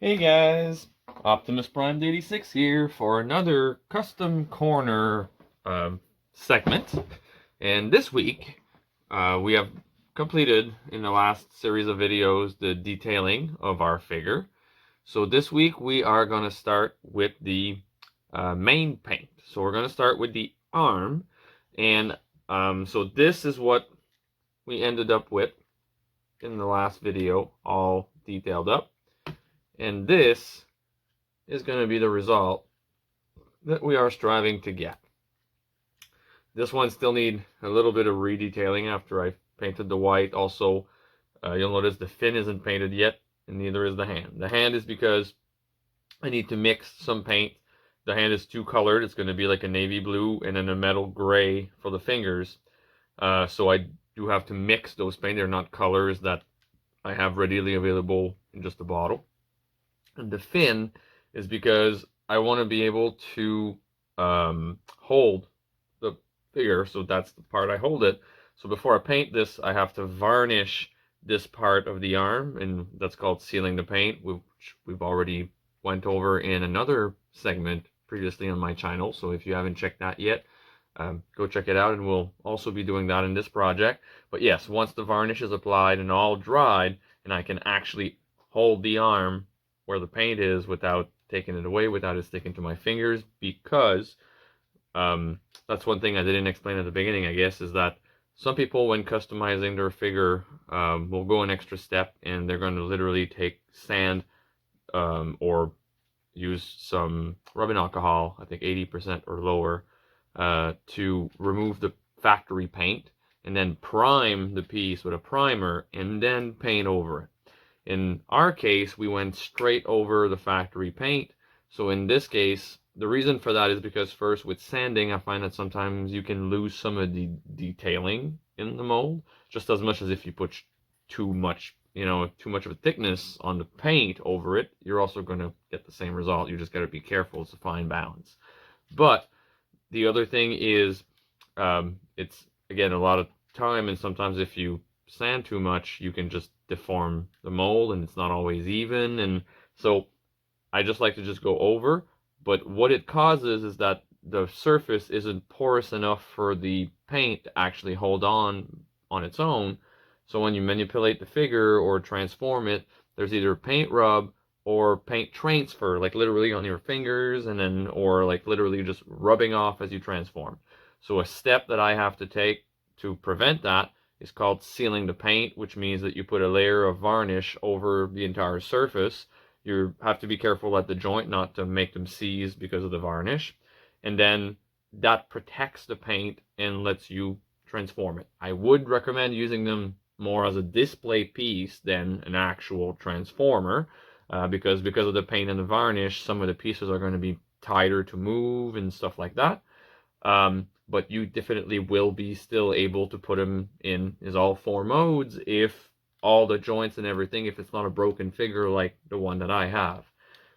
Hey guys, Optimus Prime 86 here for another custom corner segment. And this week, we have completed in the last series of videos the detailing of our figure. So this week we are going to start with the main paint. So we're going to start with the arm, and so this is what we ended up with in the last video, all detailed up. And this is going to be the result that we are striving to get. This one still need a little bit of redetailing after I painted the white. Also, you'll notice the fin isn't painted yet, and neither is the hand. The hand is because I need to mix some paint. The hand is two colored. It's going to be like a navy blue and then a metal gray for the fingers. So I do have to mix those paint. They're not colors that I have readily available in just a bottle. And the fin is because I want to be able to hold the figure, so that's the part I hold it. So before I paint this, I have to varnish this part of the arm, and that's called sealing the paint, which we've already went over in another segment previously on my channel. So if you haven't checked that yet, go check it out, and we'll also be doing that in this project. But yes, once the varnish is applied and all dried, and I can actually hold the arm where the paint is without taking it away, without it sticking to my fingers, because that's one thing I didn't explain at the beginning, I guess, is that some people, when customizing their figure, will go an extra step, and they're going to literally take sand or use some rubbing alcohol, I think 80% or lower, to remove the factory paint, and then prime the piece with a primer, and then paint over it. In our case, we went straight over the factory paint. So in this case, the reason for that is because first, with sanding, I find that sometimes you can lose some of the detailing in the mold, just as much as if you put too much, too much of a thickness on the paint over it, you're also going to get the same result. You just got to be careful. It's a fine balance. But the other thing is, it's, again, a lot of time, and sometimes if you sand too much, you can just deform the mold, and it's not always even. And so I just like to just go over, but what it causes is that the surface isn't porous enough for the paint to actually hold on its own. So when you manipulate the figure or transform it, there's either paint rub or paint transfer, like literally on your fingers, and then, or like literally just rubbing off as you transform. So a step that I have to take to prevent that is called sealing the paint, which means that you put a layer of varnish over the entire surface. You have to be careful at the joint not to make them seize because of the varnish. And then that protects the paint and lets you transform it. I would recommend using them more as a display piece than an actual transformer, because of the paint and the varnish, some of the pieces are going to be tighter to move and stuff like that. But you definitely will be still able to put them in all four modes if all the joints and everything, if it's not a broken figure like the one that I have.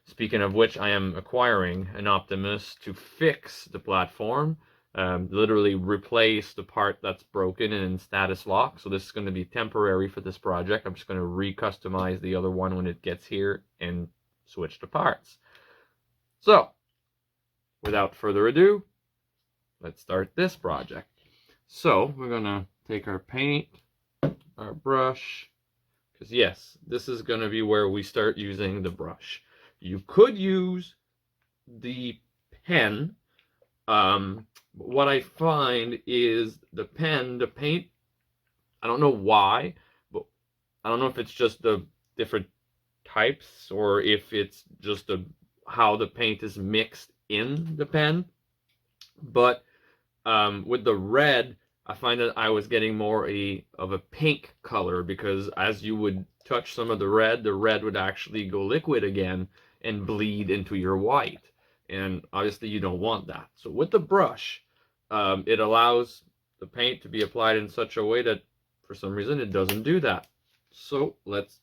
Speaking of which, I am acquiring an Optimus to fix the platform, literally replace the part that's broken and in status lock. So this is going to be temporary for this project. I'm just going to re-customize the other one when it gets here and switch the parts. So, without further ado, let's start this project. So we're gonna take our paint, our brush, because yes, this is gonna be where we start using the brush. You could use the pen. What I find is the paint, I don't know why, but I don't know if it's just the different types or if it's just how the paint is mixed in the pen. But with the red, I find that I was getting more of a pink color, because as you would touch some of the red would actually go liquid again and bleed into your white. And obviously you don't want that. So with the brush, it allows the paint to be applied in such a way that for some reason it doesn't do that. So let's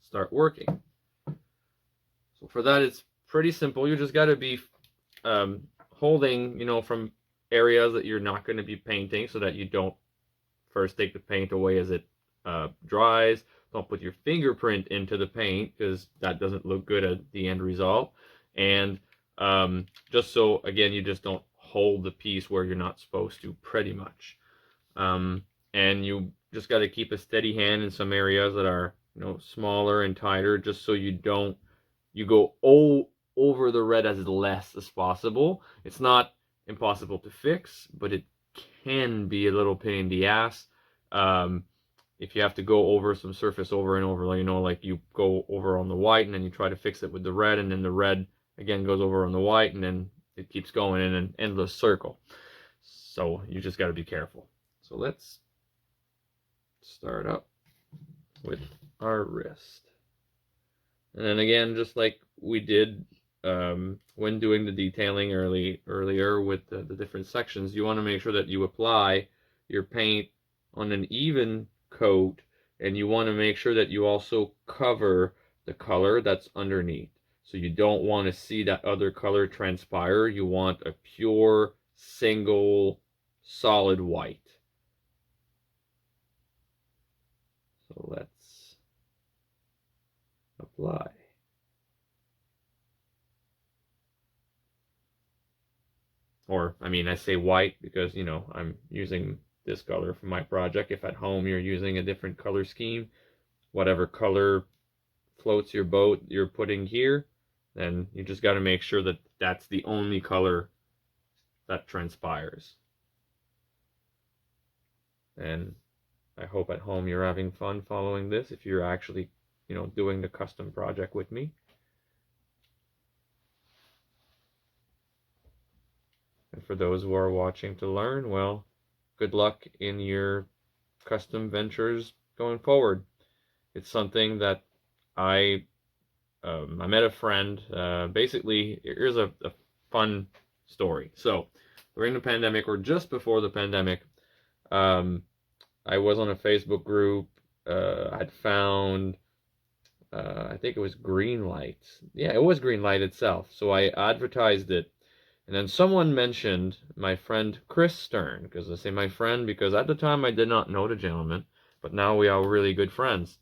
start working. So for that, it's pretty simple. You just got to be holding, from areas that you're not going to be painting, so that you don't first take the paint away as it dries, don't put your fingerprint into the paint, because that doesn't look good at the end result. And just so, again, you just don't hold the piece where you're not supposed to, pretty much. And you just got to keep a steady hand in some areas that are, you know, smaller and tighter, just so you go over the red as less as possible. It's not impossible to fix, but it can be a little pain in the ass. If you have to go over some surface over and over, you know, like you go over on the white and then you try to fix it with the red, and then the red again goes over on the white, and then it keeps going in an endless circle. So you just got to be careful. So let's start up with our wrist. And then again, just like we did when doing the detailing earlier with the different sections, you want to make sure that you apply your paint on an even coat, and you want to make sure that you also cover the color that's underneath. So you don't want to see that other color transpire. You want a pure, single, solid white. So let's apply. Or, I mean, I say white because, you know, I'm using this color for my project. If at home you're using a different color scheme, whatever color floats your boat you're putting here, then you just got to make sure that that's the only color that transpires. And I hope at home you're having fun following this, if you're actually, you know, doing the custom project with me. And for those who are watching to learn, well, good luck in your custom ventures going forward. It's something that I met a friend. Basically, here's a fun story. So during the pandemic, or just before the pandemic, I was on a Facebook group. I'd found, I think it was Greenlight. Yeah, it was Greenlight itself. So I advertised it. And then someone mentioned my friend Chris Stern, because I say my friend because at the time I did not know the gentleman, but now we are really good friends.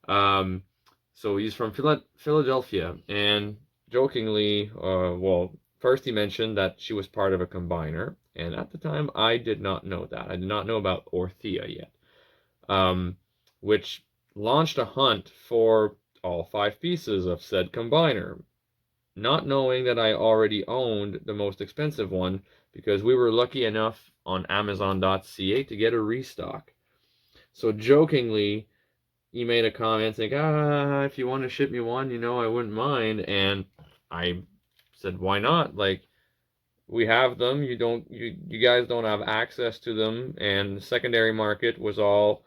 So he's from Philadelphia, and jokingly, well, first he mentioned that she was part of a combiner, and at the time I did not know that. I did not know about Orthea yet, which launched a hunt for all 5 pieces of said combiner, not knowing that I already owned the most expensive one, because we were lucky enough on Amazon.ca to get a restock. So jokingly, he made a comment saying, if you want to ship me one, you know, I wouldn't mind. And I said, why not? Like, we have them. You guys don't have access to them. And the secondary market was all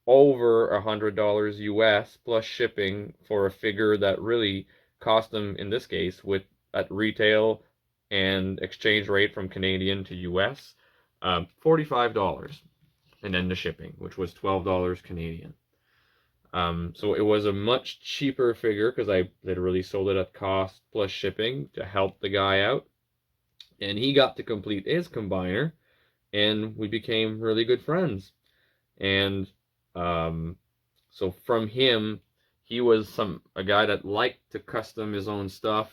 over $100 US plus shipping for a figure that really cost them, in this case, with at retail and exchange rate from Canadian to US, $45, and then the shipping, which was $12 Canadian. So it was a much cheaper figure, because I literally sold it at cost plus shipping to help the guy out, and he got to complete his combiner, and we became really good friends. And so from him, he was a guy that liked to custom his own stuff.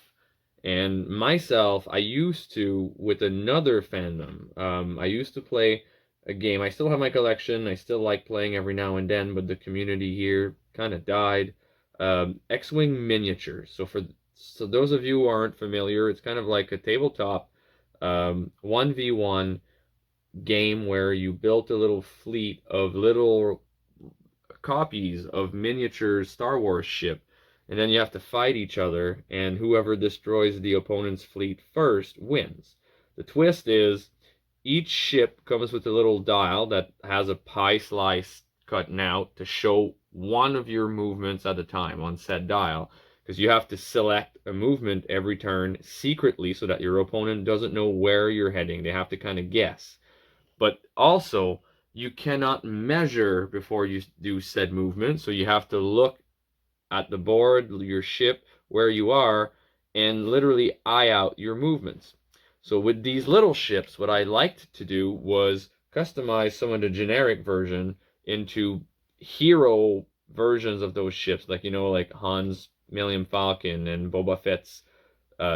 And myself, I used to, with another fandom, I used to play a game. I still have my collection. I still like playing every now and then, but the community here kind of died. XWing miniatures. So those of you who aren't familiar, it's kind of like a tabletop 1v1 game where you built a little fleet of little copies of miniature Star Wars ship, and then you have to fight each other, and whoever destroys the opponent's fleet first wins. The twist is each ship comes with a little dial that has a pie slice cut out to show one of your movements at a time on said dial, because you have to select a movement every turn secretly so that your opponent doesn't know where you're heading. They have to kind of guess. But also, you cannot measure before you do said movement, so you have to look at the board, your ship, where you are, and literally eye out your movements. So with these little ships, what I liked to do was customize some of the generic version into hero versions of those ships, like, you know, like Han's Millennium Falcon and Boba Fett's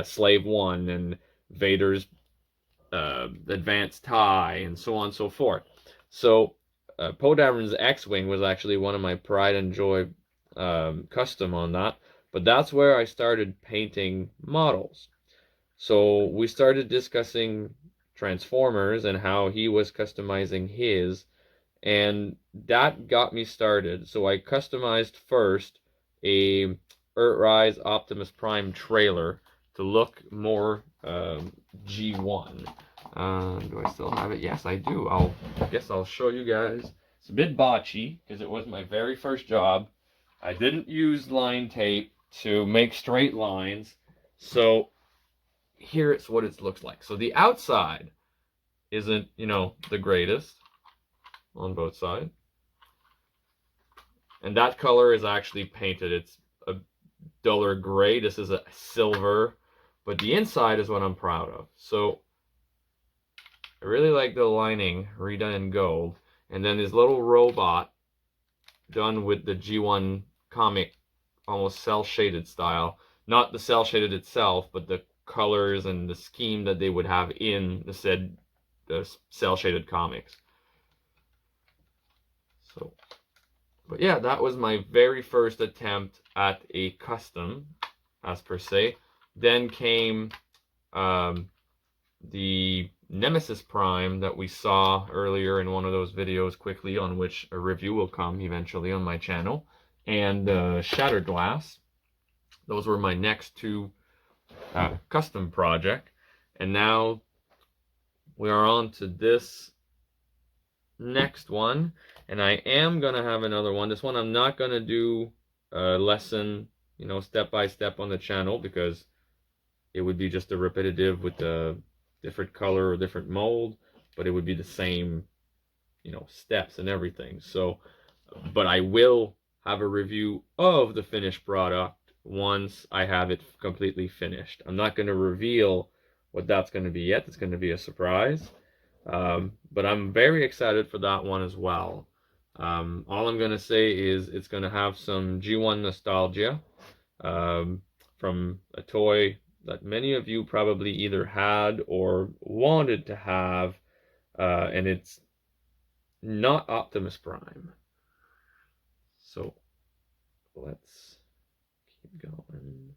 Slave One and Vader's Advanced TIE and so on and so forth. So Poe Dameron's X-Wing was actually one of my pride and joy custom on that. But that's where I started painting models. So we started discussing Transformers and how he was customizing his, and that got me started. So I customized first a Earthrise Optimus Prime trailer to look more G1. Do I still have it? Yes, I do. I guess I'll show you guys. It's a bit botchy because it was my very first job. I didn't use line tape to make straight lines, so here it's what it looks like. So the outside isn't, you know, the greatest on both sides. And that color is actually painted. It's a duller gray. This is a silver. But the inside is what I'm proud of. So I really like the lining redone in gold. And then this little robot done with the G1 comic, almost cel-shaded style. Not the cel-shaded itself, but the colors and the scheme that they would have in the said cel-shaded comics. So, but yeah, that was my very first attempt at a custom, as per se. Then came the Nemesis Prime that we saw earlier in one of those videos quickly, on which a review will come eventually on my channel, and Shattered Glass. Those were my next two custom project. And now we are on to this next one, and I am gonna have another one. This one I'm not gonna do a lesson, you know, step by step on the channel, because it would be just a repetitive with a different color or different mold, but it would be the same, you know, steps and everything. So, but I will have a review of the finished product once I have it completely finished. I'm not going to reveal what that's going to be yet. It's going to be a surprise. But I'm very excited for that one as well. All I'm going to say is it's going to have some G1 nostalgia from a toy that many of you probably either had or wanted to have, and it's not Optimus Prime. So let's keep going.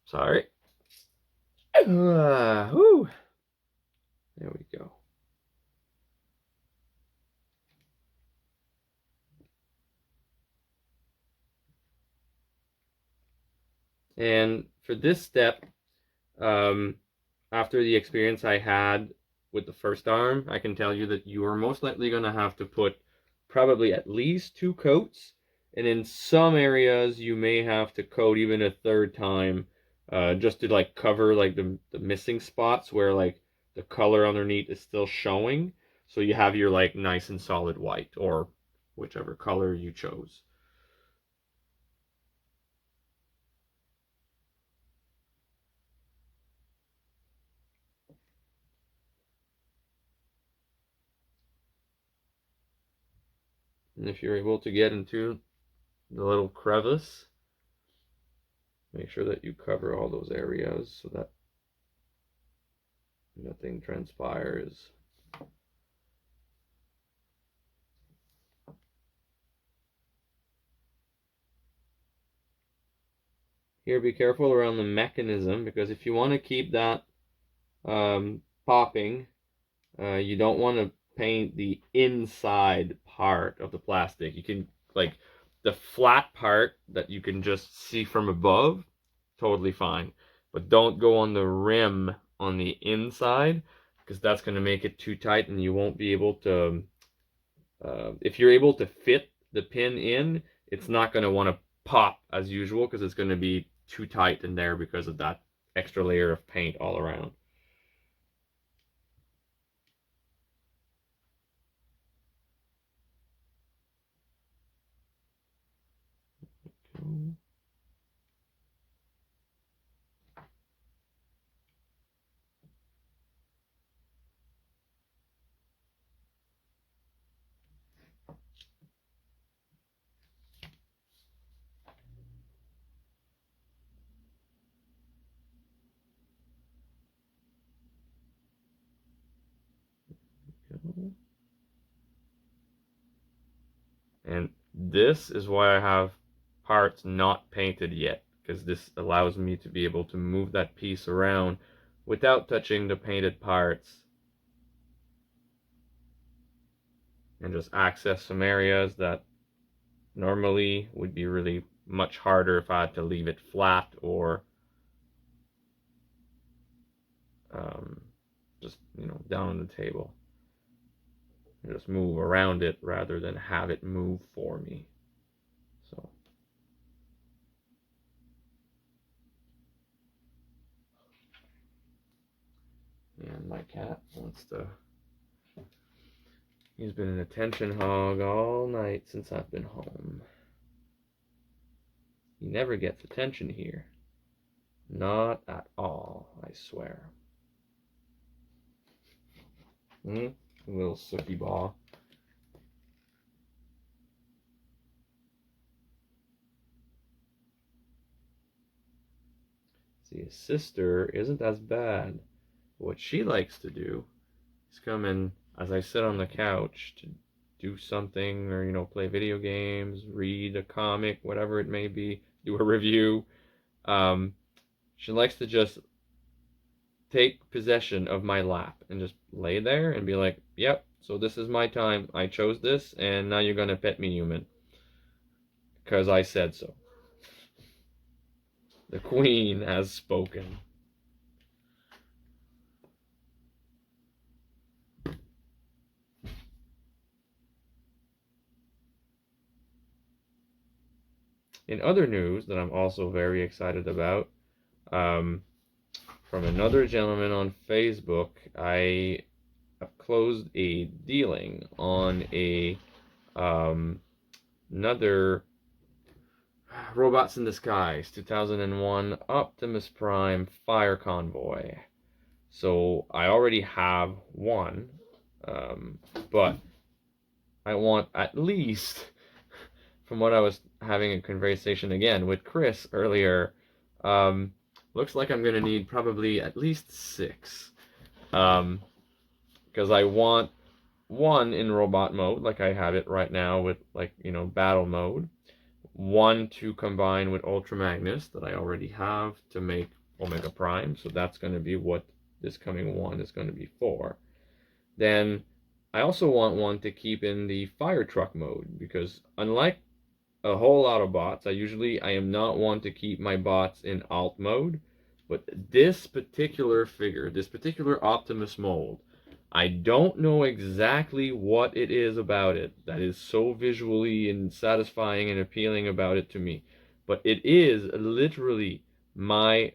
Sorry. Whew. There we go. And for this step, after the experience I had with the first arm, I can tell you that you are most likely going to have to put probably at least 2 coats. And in some areas, you may have to coat even a third time, just to like cover like the missing spots where like the color underneath is still showing. So you have your like nice and solid white, or whichever color you chose. And if you're able to get into the little crevice, make sure that you cover all those areas so that nothing transpires. Here, be careful around the mechanism, because if you want to keep that popping, you don't want to paint the inside part of the plastic. You can, like, the flat part that you can just see from above, totally fine. But don't go on the rim on the inside, because that's going to make it too tight and you won't be able to, if you're able to fit the pin in, it's not going to want to pop as usual, because it's going to be too tight in there because of that extra layer of paint all around. And this is why I have parts not painted yet, because this allows me to be able to move that piece around without touching the painted parts and just access some areas that normally would be really much harder if I had to leave it flat or just, down on the table. And just move around it rather than have it move for me. So. And my cat wants to... He's been an attention hog all night since I've been home. He never gets attention here. Not at all, I swear. Little sookie ball. See, his sister isn't as bad. What she likes to do is come in as I sit on the couch to do something, or play video games, read a comic, whatever it may be, do a review. She likes to just take possession of my lap and just lay there and be like, yep, so this is my time. I chose this, and now you're gonna pet me, human. Because I said so. The queen has spoken. In other news that I'm also very excited about, from another gentleman on Facebook, I have closed a dealing on another Robots in Disguise 2001 Optimus Prime Fire Convoy. So I already have one, but I want at least, from what I was having a conversation again with Chris earlier, looks like I'm going to need probably at least 6. Because I want one in robot mode, like I have it right now with, battle mode. One to combine with Ultra Magnus that I already have to make Omega Prime. So that's going to be what this coming one is going to be for. Then I also want one to keep in the fire truck mode, because unlike a whole lot of bots, I am not one to keep my bots in alt mode, but this particular figure, this particular Optimus mold, I don't know exactly what it is about it that is so visually and satisfying and appealing about it to me, but it is literally my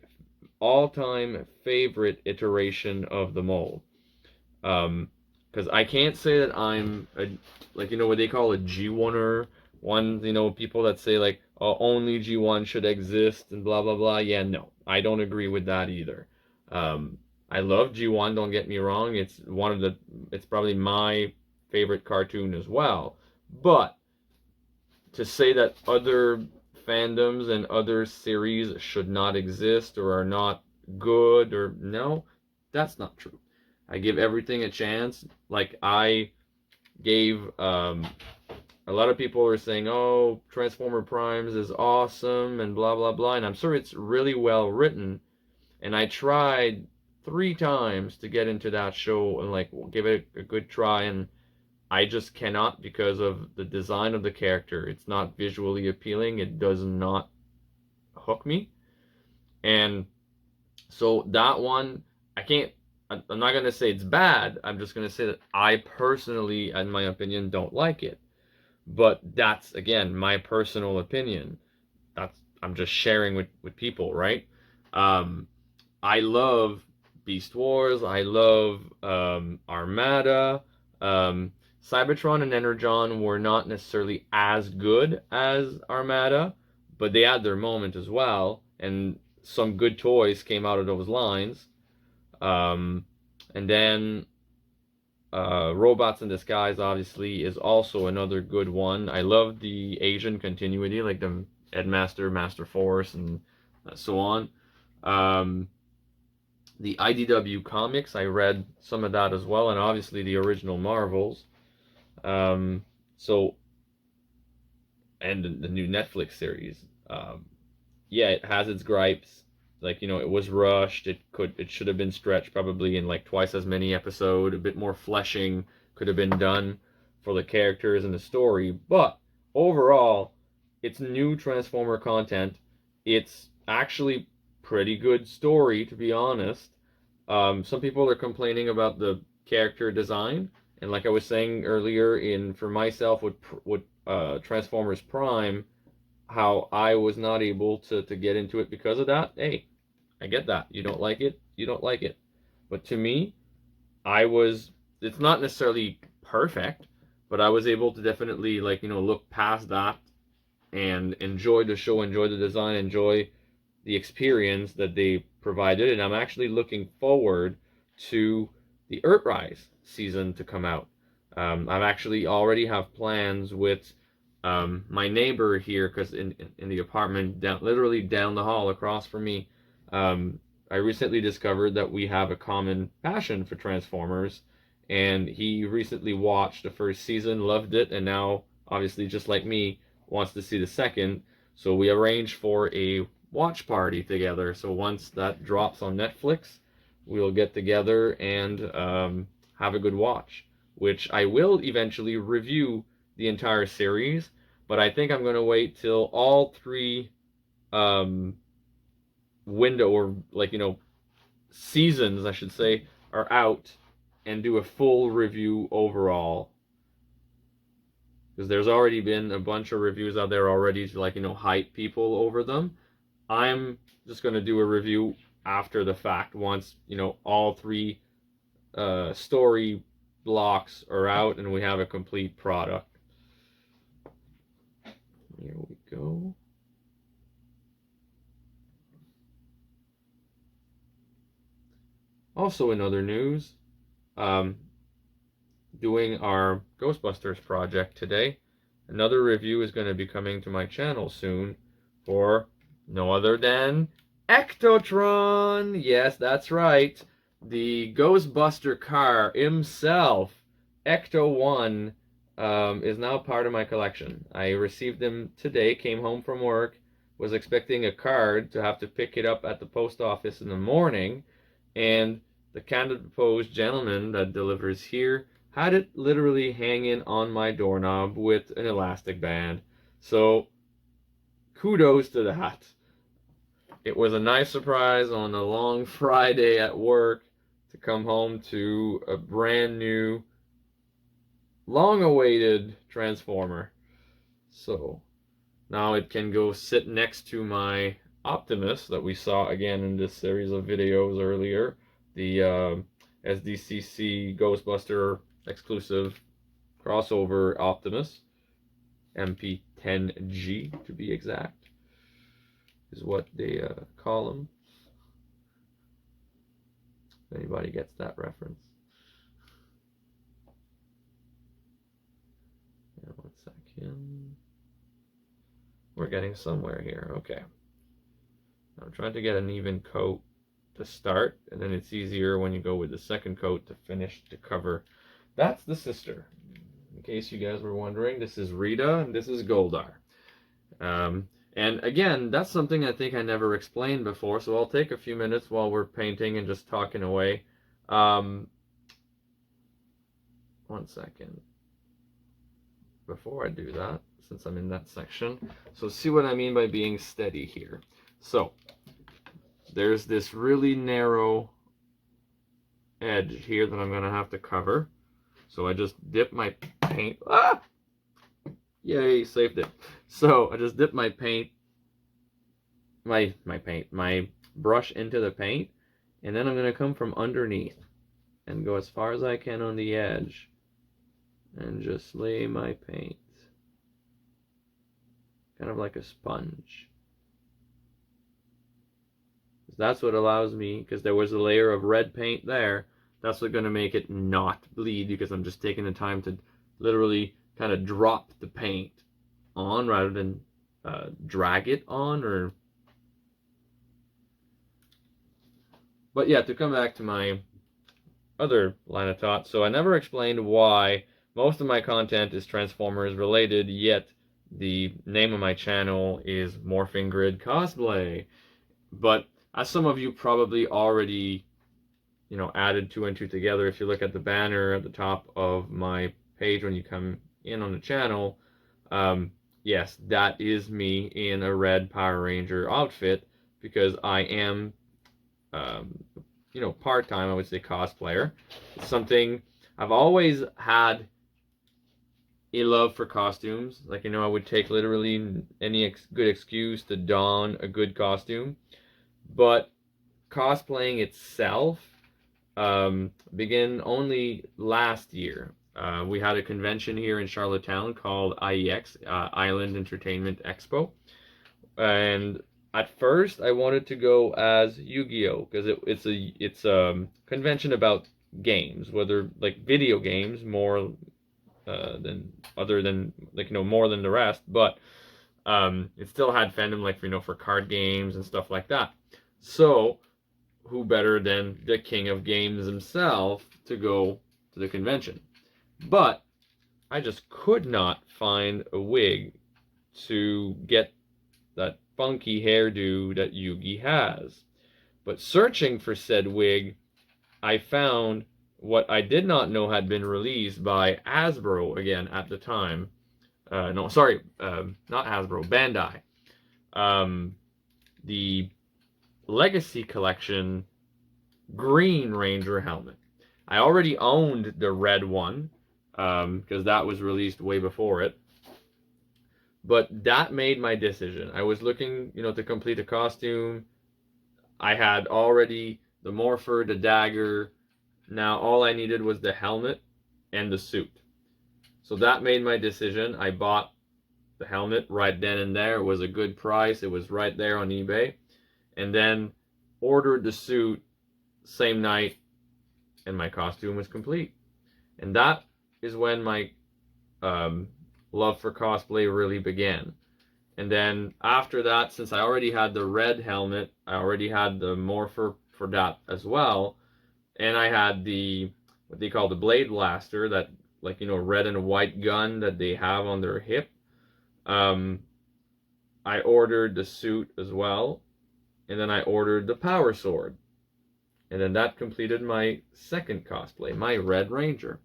all-time favorite iteration of the mold. Because I can't say that I'm what they call a G1er. People that say only G1 should exist and blah blah blah. Yeah, no, I don't agree with that either. I love G1, don't get me wrong. It's probably my favorite cartoon as well. But to say that other fandoms and other series should not exist or are not good, or no, that's not true. I give everything a chance. Like I gave a lot of people are saying, oh, Transformer Primes is awesome and blah blah blah, and I'm sure it's really well written, and I tried 3 times to get into that show and give it a good try, and I just cannot because of the design of the character. It's not visually appealing. It does not hook me. And so that one, I'm not going to say it's bad. I'm just going to say that I personally, in my opinion, don't like it. But that's, again, my personal opinion. I'm just sharing with people, right? I love Beast Wars. I love Armada. Cybertron and Energon were not necessarily as good as Armada, but they had their moment as well, and some good toys came out of those lines. And then Robots in Disguise, obviously, is also another good one. I love the Asian continuity, like the Headmaster, Master Force, and so on. the IDW comics, I read some of that as well, and obviously the original Marvels. So, and the new Netflix series. Yeah, it has its gripes. Like, it was rushed. It should have been stretched probably in like twice as many episodes. A bit more fleshing could have been done for the characters and the story. But overall, it's new Transformer content. It's actually pretty good story, to be honest. Some people are complaining about the character design, and like I was saying earlier, for myself with Transformers Prime, how I was not able to get into it because of that. Hey, I get that. You don't like it, you don't like it. But to me, it's not necessarily perfect, but I was able to definitely, like, look past that and enjoy the show, enjoy the design, enjoy the experience that they provided. And I'm actually looking forward to the Earthrise season to come out. I've actually already have plans with my neighbor here, because in the apartment literally down the hall across from me, I recently discovered that we have a common passion for Transformers, and he recently watched the first season, loved it, and now obviously just like me wants to see the second. So we arranged for a watch party together. So once that drops on Netflix, we'll get together and have a good watch, which I will eventually review the entire series, but I think I'm going to wait till all three seasons, I should say, are out and do a full review overall. Because there's already been a bunch of reviews out there already to hype people over them. I'm just going to do a review after the fact once, all three story blocks are out and we have a complete product. Here we go. Also in other news, doing our Ghostbusters project today. Another review is going to be coming to my channel soon for no other than Ectotron. Yes, that's right. The Ghostbuster car himself, Ecto-1, is now part of my collection. I received him today, came home from work, was expecting a card to have to pick it up at the post office in the morning, and the candid proposed gentleman that delivers here had it literally hanging on my doorknob with an elastic band. So kudos to that. It was a nice surprise on a long Friday at work to come home to a brand new, long-awaited Transformer. So now it can go sit next to my Optimus that we saw again in this series of videos earlier, the SDCC Ghostbuster exclusive crossover Optimus, MP10G to be exact, is what they call him. If anybody gets that reference. Yeah, 1 second. We're getting somewhere here. Okay. I'm trying to get an even coat to start, and then it's easier when you go with the second coat to finish the cover. That's the sister. In case you guys were wondering, this is RITA and this is Goldar. And again, that's something I think I never explained before, so I'll take a few minutes while we're painting and just talking away. 1 second. Before I do that, since I'm in that section, so see what I mean by being steady here. So there's this really narrow edge here that I'm going to have to cover. So I just dip my paint. Ah! Yay, saved it. So I just dip my paint, my brush into the paint, and then I'm going to come from underneath and go as far as I can on the edge and just lay my paint. Kind of like a sponge. That's what allows me, because there was a layer of red paint there, that's what's going to make it not bleed, because I'm just taking the time to literally kind of drop the paint on rather than drag it on. Or But yeah, to come back to my other line of thought, so I never explained why most of my content is Transformers related, yet the name of my channel is Morphing Grid Cosplay. But as some of you probably already, added two and two together, if you look at the banner at the top of my page when you come in on the channel, yes, that is me in a red Power Ranger outfit because I am, part-time, I would say, cosplayer. It's something I've always had a love for costumes. Like, I would take literally any good excuse to don a good costume. But cosplaying itself began only last year. We had a convention here in Charlottetown called IEX, Island Entertainment Expo. And at first I wanted to go as Yu-Gi-Oh! Because it's a convention about games, whether like video games more more than the rest, but it still had fandom like for card games and stuff like that. So who better than the king of games himself to go to the convention? But I just could not find a wig to get that funky hairdo that Yugi has. But searching for said wig, I found what I did not know had been released by Hasbro again at the time. No, sorry, not Hasbro, Bandai. The Legacy Collection Green Ranger helmet. I already owned the red one because that was released way before it. But that made my decision. I was looking, to complete a costume. I had already the morpher, the dagger. Now all I needed was the helmet and the suit. So that made my decision. I bought the helmet right then and there. It was a good price. It was right there on eBay. And then ordered the suit same night, and my costume was complete. And that is when my love for cosplay really began. And then after that, since I already had the red helmet, I already had the morpher for that as well, and I had the what they call the blade blaster, that red and white gun that they have on their hip. I ordered the suit as well, and then I ordered the power sword. And then that completed my second cosplay, my Red Ranger.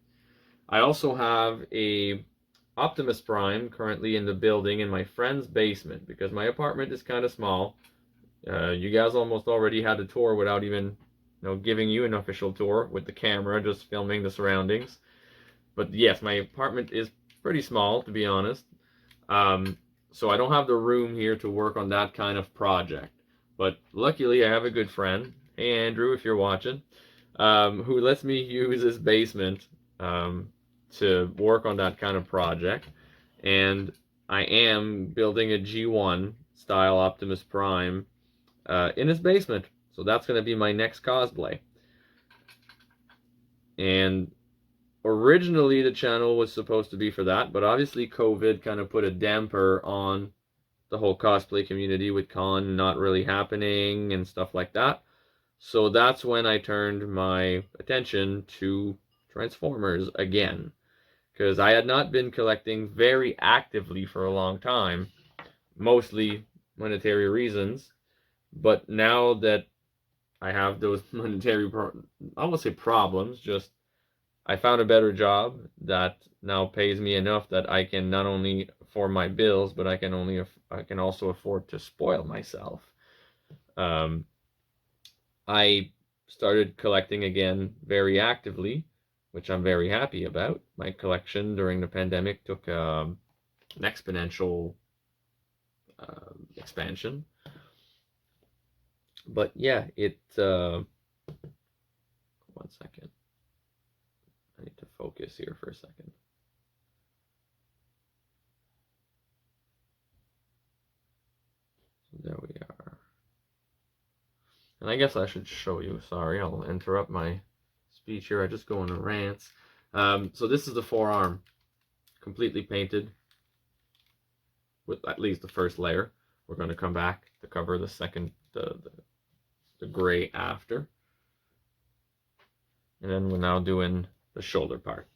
I also have a Optimus Prime currently in the building in my friend's basement because my apartment is kind of small. You guys almost already had a tour without even giving you an official tour with the camera, just filming the surroundings. But yes, my apartment is pretty small, to be honest. So I don't have the room here to work on that kind of project. But luckily, I have a good friend. Hey, Andrew, if you're watching, who lets me use his basement to work on that kind of project. And I am building a G1 style Optimus Prime in his basement. So that's going to be my next cosplay. And originally the channel was supposed to be for that, but obviously COVID kind of put a damper on the whole cosplay community with con not really happening and stuff like that. So that's when I turned my attention to Transformers again, because I had not been collecting very actively for a long time, mostly monetary reasons. But now that I have those monetary, I won't say problems, just I found a better job that now pays me enough that I can not only afford my bills, but I can also afford to spoil myself. I started collecting again very actively, which I'm very happy about. My collection during the pandemic took an exponential expansion. But yeah, one second. I need to focus here for a second. So there we are. And I guess I should show you. Sorry, I'll interrupt my speech here. I just go on rants. So this is the forearm, completely painted with at least the first layer. We're going to come back to cover the second, the gray after. And then we're now doing the shoulder part.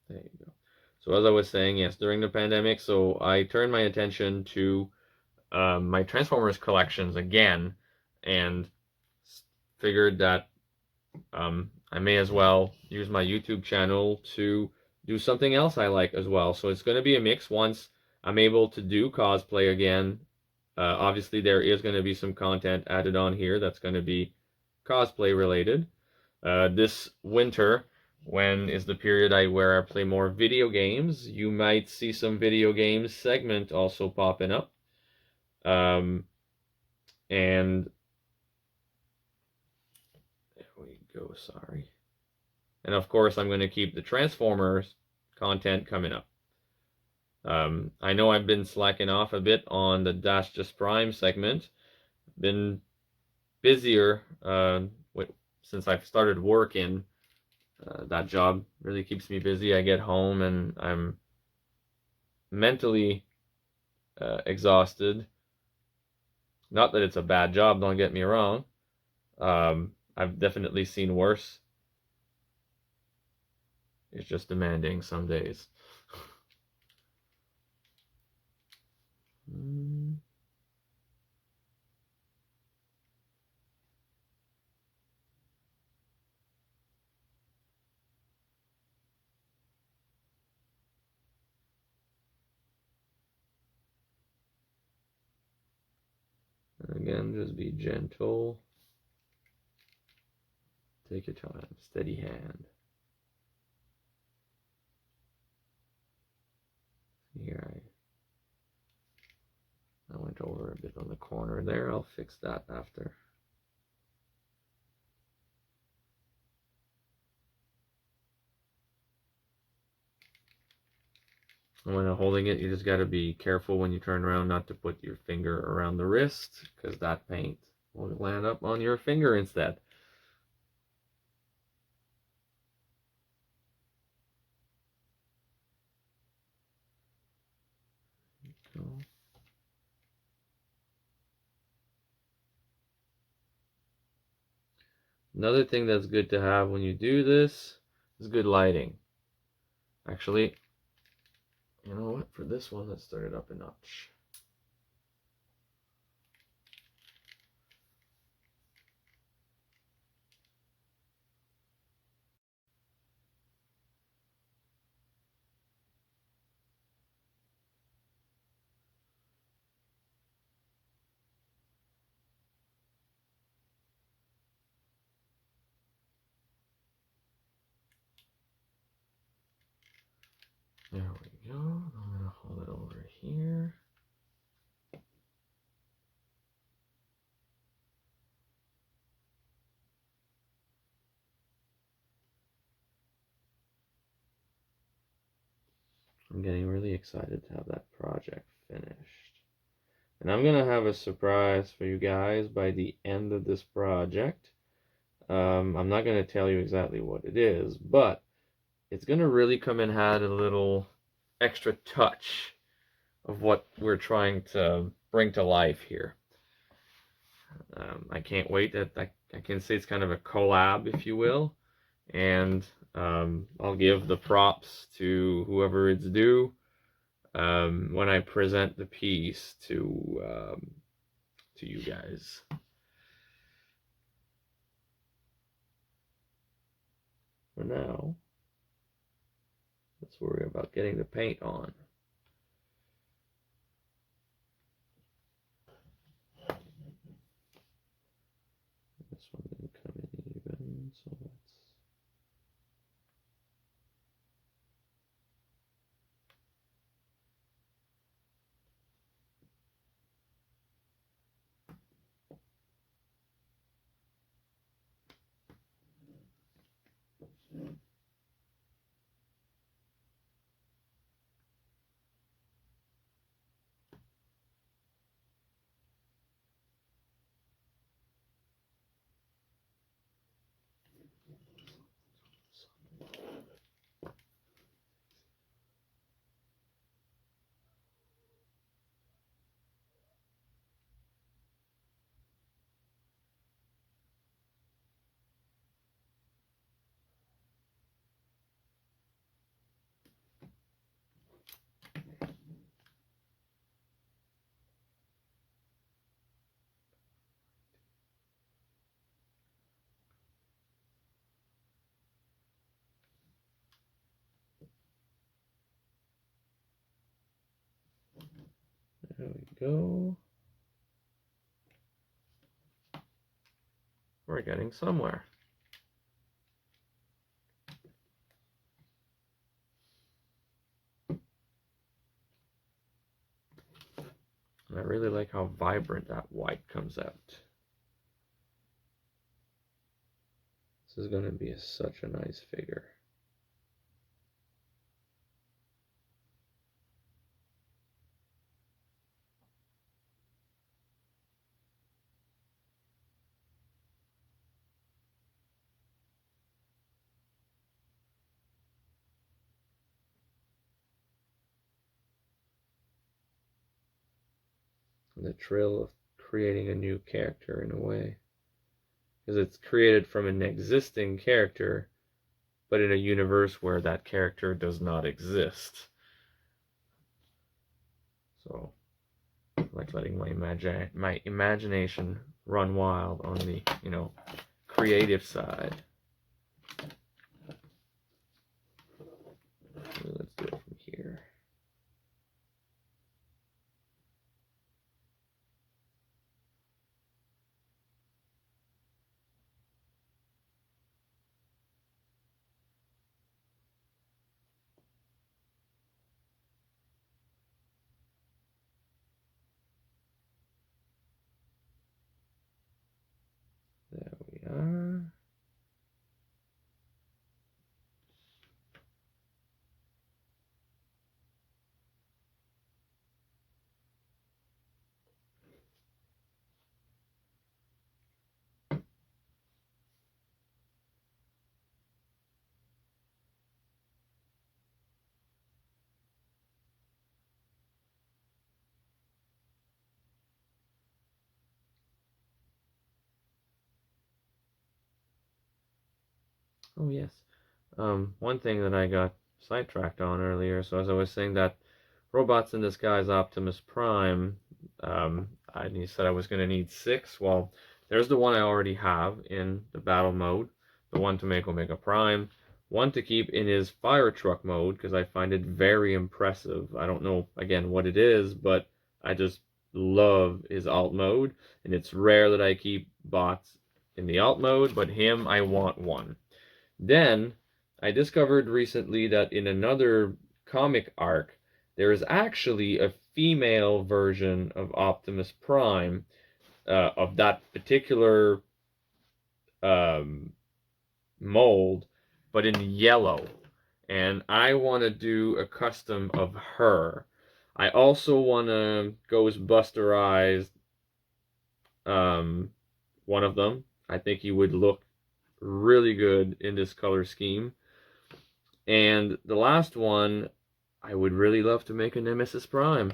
There you go. So as I was saying, yes, during the pandemic, so I turned my attention to my Transformers collections again, and figured that I may as well use my YouTube channel to do something else I like as well. So it's going to be a mix once I'm able to do cosplay again. Obviously, there is going to be some content added on here that's going to be cosplay related. This winter, when is the period where I play more video games, you might see some video games segment also popping up. And there we go, sorry. And of course, I'm going to keep the Transformers content coming up. I know I've been slacking off a bit on the Dash Just Prime segment. Been busier since I've started working. That job really keeps me busy. I get home and I'm mentally exhausted. Not that it's a bad job, don't get me wrong. I've definitely seen worse. It's just demanding some days. Again, just be gentle. Take your time, steady hand. Here I went over a bit on the corner there. I'll fix that after. And when I'm holding it, you just got to be careful when you turn around not to put your finger around the wrist, because that paint will land up on your finger instead. Another thing that's good to have when you do this is good lighting. Actually, you know what? For this one, let's start it up a notch. There we go. I'm going to hold it over here. I'm getting really excited to have that project finished. And I'm going to have a surprise for you guys by the end of this project. I'm not going to tell you exactly what it is, but it's going to really come and add a little extra touch of what we're trying to bring to life here. I can't wait. I can say it's kind of a collab, if you will, and I'll give the props to whoever it's due when I present the piece to you guys. For now, let's worry about getting the paint on. This one didn't come in even, so let's... There we go. We're getting somewhere. And I really like how vibrant that white comes out. This is going to be such a nice figure. The thrill of creating a new character in a way. Because it's created from an existing character, but in a universe where that character does not exist. So, I like letting my imagination run wild on the, creative side. So let's do it from here. There we are. Oh yes. One thing that I got sidetracked on earlier, so as I was saying that Robots in Disguise Optimus Prime, you said I was going to need 6. Well, there's the one I already have in the battle mode, the one to make Omega Prime, one to keep in his fire truck mode, because I find it very impressive. I don't know, again, what it is, but I just love his alt mode, and it's rare that I keep bots in the alt mode, but him, I want one. Then, I discovered recently that in another comic arc, there is actually a female version of Optimus Prime, of that particular mold, but in yellow. And I want to do a custom of her. I also want to Ghostbusterize one of them. I think he would look really good in this color scheme. And the last one, I would really love to make a Nemesis Prime.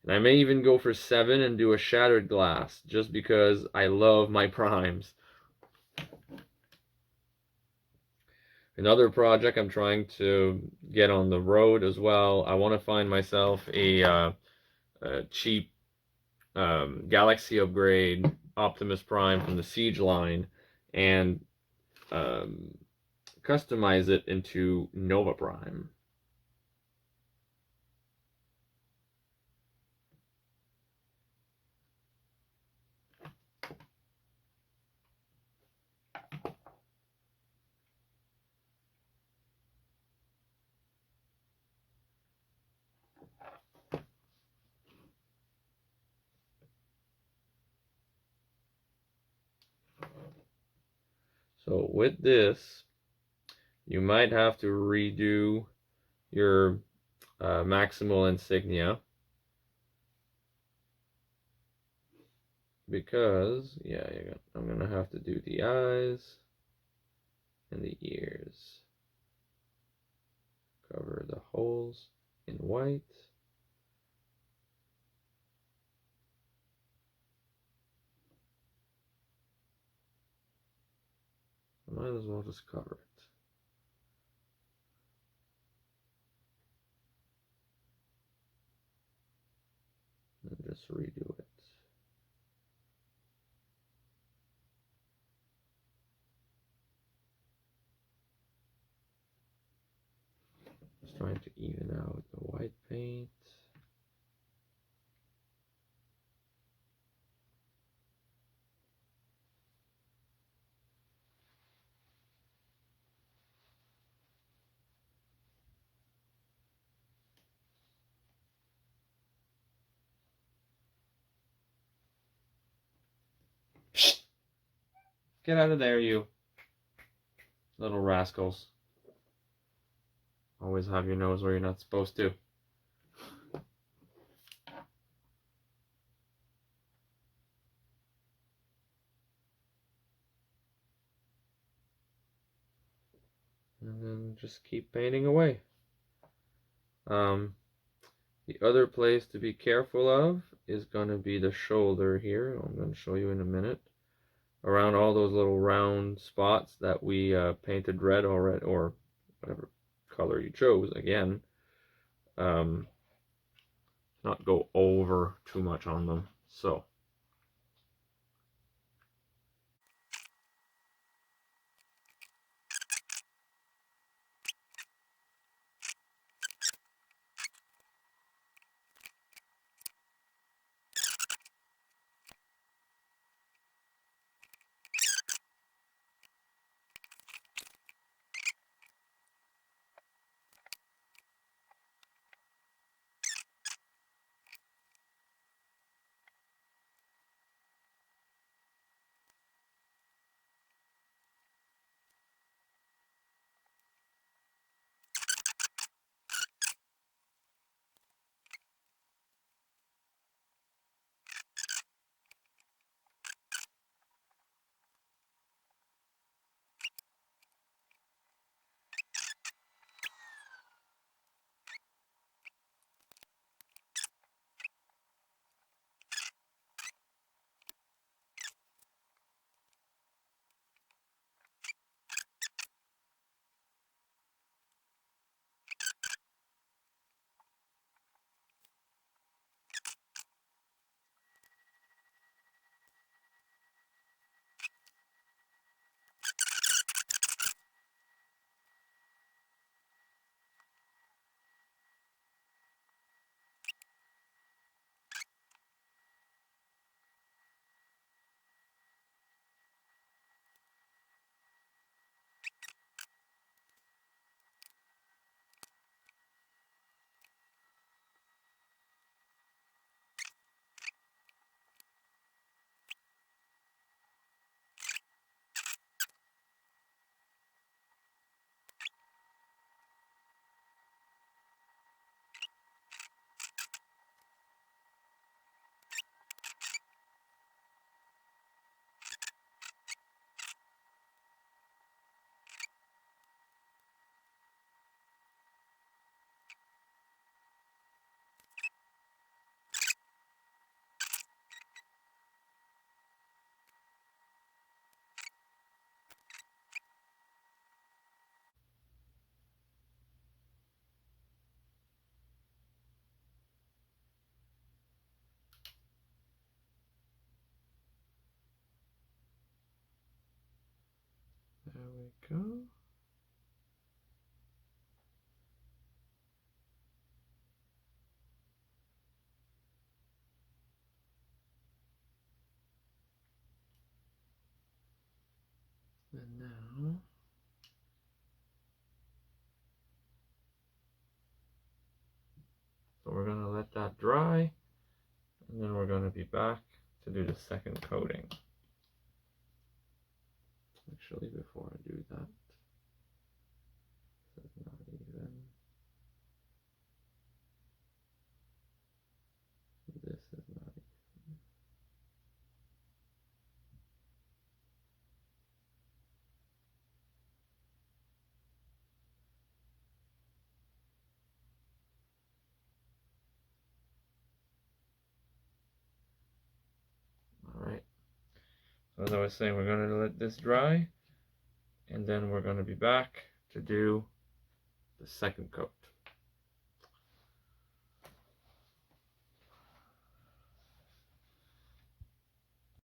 And I may even go for 7 and do a Shattered Glass, just because I love my Primes. Another project I'm trying to get on the road as well, I want to find myself a cheap Galaxy upgrade Optimus Prime from the Siege line, and customize it into Nova Prime. So with this, you might have to redo your maximal insignia, because I'm gonna have to do the eyes and the ears. Cover the holes in white. I might as well just cover it. And just redo it. Just trying to even out the white paint. Get out of there, you little rascals. Always have your nose where you're not supposed to. And then just keep painting away. The other place to be careful of is going to be the shoulder here. I'm going to show you in a minute. Around all those little round spots that we painted red already, or whatever color you chose, again. Not go over too much on them. So. There we go. And now, so we're going to let that dry, and then we're going to be back to do the second coating. Actually, before I do that, this is not even. This is not even. Alright, so as I was saying, we're going to let this dry, and then we're going to be back to do the second coat.